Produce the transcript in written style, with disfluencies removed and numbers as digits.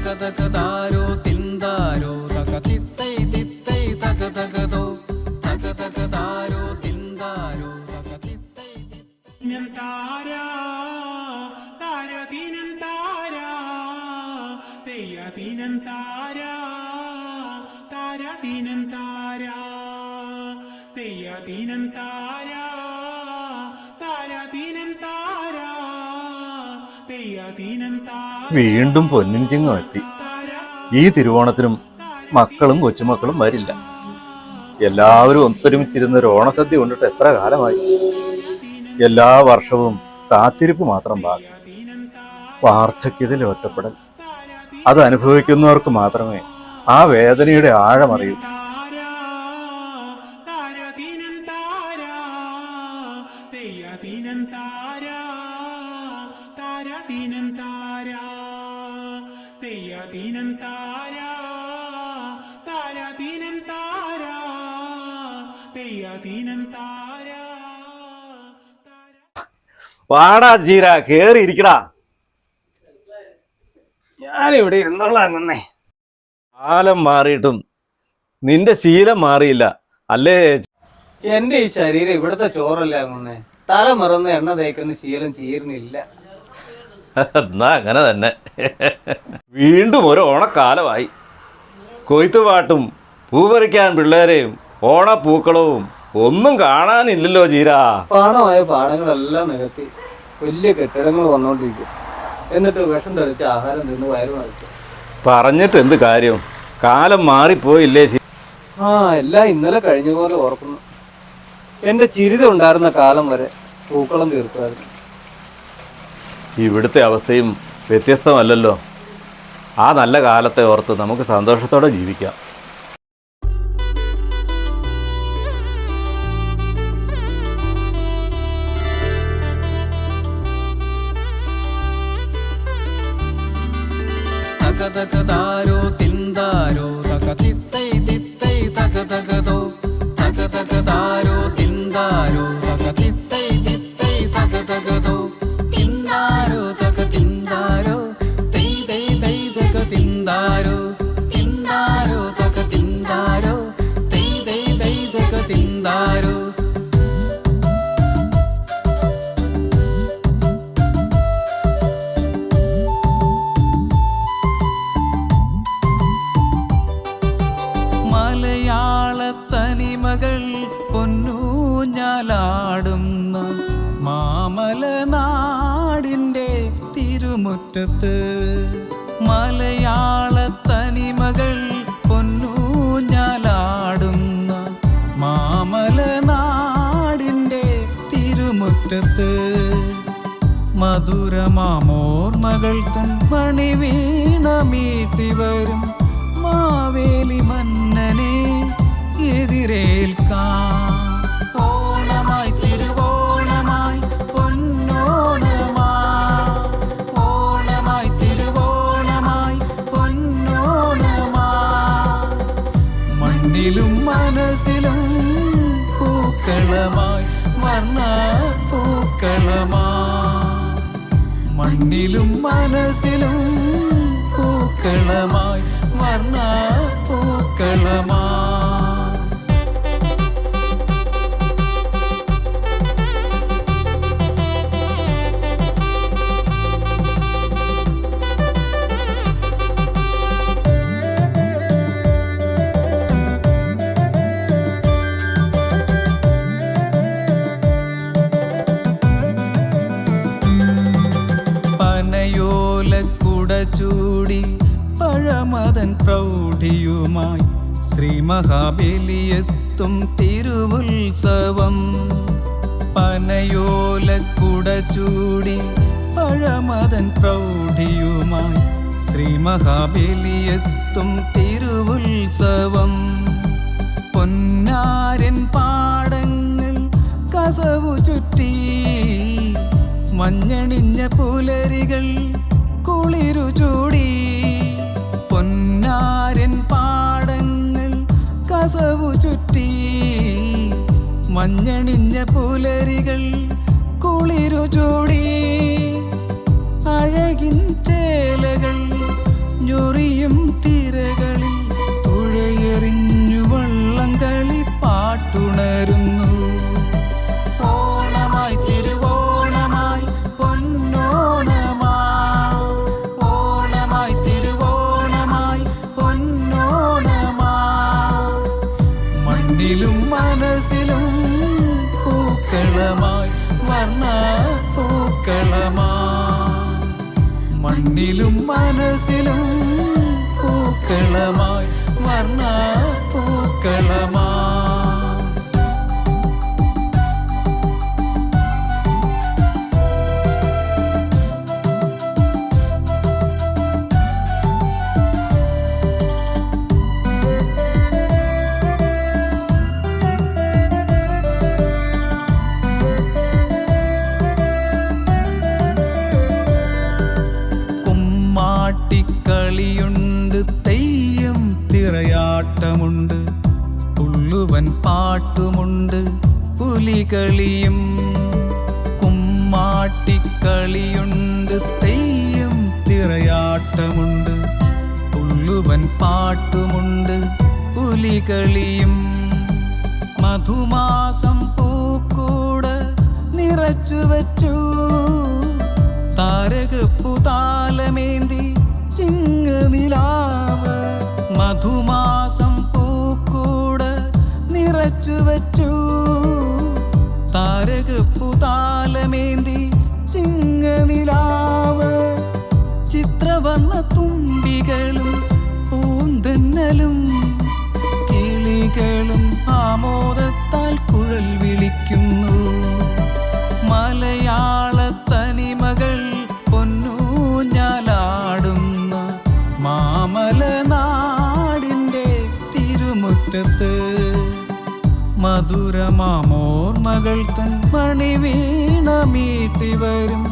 തകതകതാരോ തിന്താരോ തകതിത്തൈ തിത്തൈ തകതകതോ തകതകതാരോ തിന്താരോ തകതിത്തൈ താരാ താര ദീനം താരാ തെയ്യ ദീനം താരാ താര ദീനം താരാ തെയ്യ ദീനം താരാ താര ദീനം താരാ തെയ്യ ദീനം താരാ. വീണ്ടും പൊന്നിൻ ചിങ്ങം എത്തി. ഈ തിരുവോണത്തിനും മക്കളും കൊച്ചുമക്കളും വരില്ല. എല്ലാവരും ഒത്തൊരുമിച്ചിരുന്ന ഒരു ഓണസദ്യ കൊണ്ടിട്ട് എത്ര കാലമായി. എല്ലാ വർഷവും കാത്തിരിപ്പ് മാത്രം ബാക്കി. വാർദ്ധക്യത്തിലെ ഒറ്റപ്പെടൽ അത് അനുഭവിക്കുന്നവർക്ക് മാത്രമേ ആ വേദനയുടെ ആഴമറിയൂ. വാടാ ജീര, കേറി ഇരിക്കടാ. ഞാനിവിടെ ഇരുന്നോളാം അങ്ങന്നേ. കാലം മാറിയിട്ടും നിന്റെ ശീലം മാറിയില്ല അല്ലേ? എന്റെ ഈ ശരീരം ഇവിടുത്തെ ചോറല്ല അങ്ങന്നേ. തല മറന്ന് എണ്ണ തേക്കുന്ന ശീലം ചീരുന്നില്ല. എന്നാ അങ്ങനെ തന്നെ. വീണ്ടും ഒരു ഓണക്കാലമായി. കൊയ്ത്തുപാട്ടും പൂപറിക്കാൻ പിള്ളേരെയും ഓണപ്പൂക്കളവും ഒന്നും കാണാനില്ലല്ലോ ജീരാ. പാടമായ പാടങ്ങളെല്ലാം നികത്തി വലിയ കെട്ടിടങ്ങൾ വന്നോണ്ടിരിക്കും. എന്നിട്ട് വിഷം തെളിച്ച് ആഹാരം തിന്ന് വയറ് നിറയ്ക്കും. പറഞ്ഞിട്ട് എന്ത് കാര്യം? കാലം മാറിപ്പോയില്ലേ? എല്ലാം ഇന്നലെ കഴിഞ്ഞ പോലെ ഓർക്കുന്നു. എന്റെ ചിരിത ഉണ്ടായിരുന്ന കാലം വരെ പൂക്കളം തീർക്കുമായിരുന്നു. ഇവിടുത്തെ അവസ്ഥയും വ്യത്യസ്തമല്ലല്ലോ. ആ നല്ല കാലത്തെ ഓർത്ത് നമുക്ക് സന്തോഷത്തോടെ ജീവിക്കാം. തകതകതാരോ തിന്താരോ തകതിത്തൈ തിത്തൈ തകതകതോ തകതകതാരോ തിന്താരോ തകതിത്തൈ തിത്തൈ തകതകതോ തിന്താരോ തകതിന്താരോ തൈ തൈ തൈ തകതിന്താരോ തിന്താരോ തകതിന്താരോ തൈ തൈ തൈ തകതിന്താരോ. മലയാളത്തനിമകൾ പൊന്നൂഞ്ഞാലാടുന്ന മാമലനാടിൻ്റെ തിരുമുറ്റത്ത്. മലയാളത്തനിമകൾ പൊന്നൂഞ്ഞാലാടുന്ന മാമലനാടിൻ്റെ തിരുമുറ്റത്ത്. മധുരമാമോർമകൾ തൻ മണിവീണ മീട്ടി വരും മാവേലി മന്നനെ എതിരേൽക്കാം. ഓണമായി തിരുവോണമായി പൊന്നോണമായി, ഓണമായി തിരുവോണമായി പൊന്നോണമായി. മണ്ണിലും മനസ്സിലും പൂക്കളമായി വർണ്ണ പൂക്കളമായി. മണ്ണിലും മനസ്സിലും പൂക്കളമായി വർണ്ണ പൂക്കളമായി. പനയോലക്കുട ചൂടി പഴമതൻ പ്രൗഢിയുമായി ശ്രീ മഹാബലിയെത്തും തിരുവുത്സവം. പനയോലക്കുട ചൂടി പഴമതൻ പ്രൗഢിയുമായി ശ്രീ മഹാബലിയെത്തും തിരുവുത്സവം. പൊന്നാരൻ പാടങ്ങൾ കസവു ചുറ്റി മഞ്ഞണിഞ്ഞ പുലരികൾ കുളിരു ചൂടി. പൊന്നാരൻ പാടങ്ങൾ കസവു ചുറ്റി മഞ്ഞണിഞ്ഞ പുലരികൾ കുളിരു ചൂടി. അഴകിൻ ചേലകൾ ഞൊറി വർണ്ണ പൂക്കളമാ മണ്ണിലും മനസ്സിലും പൂക്കളമായി വർണ്ണ പൂക്കളമാ കളിയുണ്ട് തെയ്യം തിറയാട്ടമുണ്ട് പുള്ളുവൻ പാട്ടുമുണ്ട് പുലികളിയും കുമ്മാട്ടിക്കളിയുണ്ട് തെയ്യം തിറയാട്ടമുണ്ട് പുള്ളുവൻ പാട്ടുമുണ്ട് പുലികളിയും മധുമാസം പൂക്കൂട് നിറച്ചു വച്ചു താരകപ്പുതാലമേന്തി ചിങ്ങനിലാവ് മധുമാസം പൂക്കൂട് നിറച്ചു വച്ചു താരകപ്പുതാലമേന്തി ചിങ്ങനിലാവ് ചിത്രവർണ്ണ തുമ്പികളും പൂന്തന്നലും കിളികളും ആമോദത്താൽ കുഴൽ വിളിക്കുന്നു മലയാള തനിമകൾ പൊന്നൂഞ്ഞാലാടുന്ന മാമലനാടിൻ്റെ തിരുമുറ്റത്ത് മധുരമാമോർമകൾ തൻ മണിവീണ മീട്ടി വരും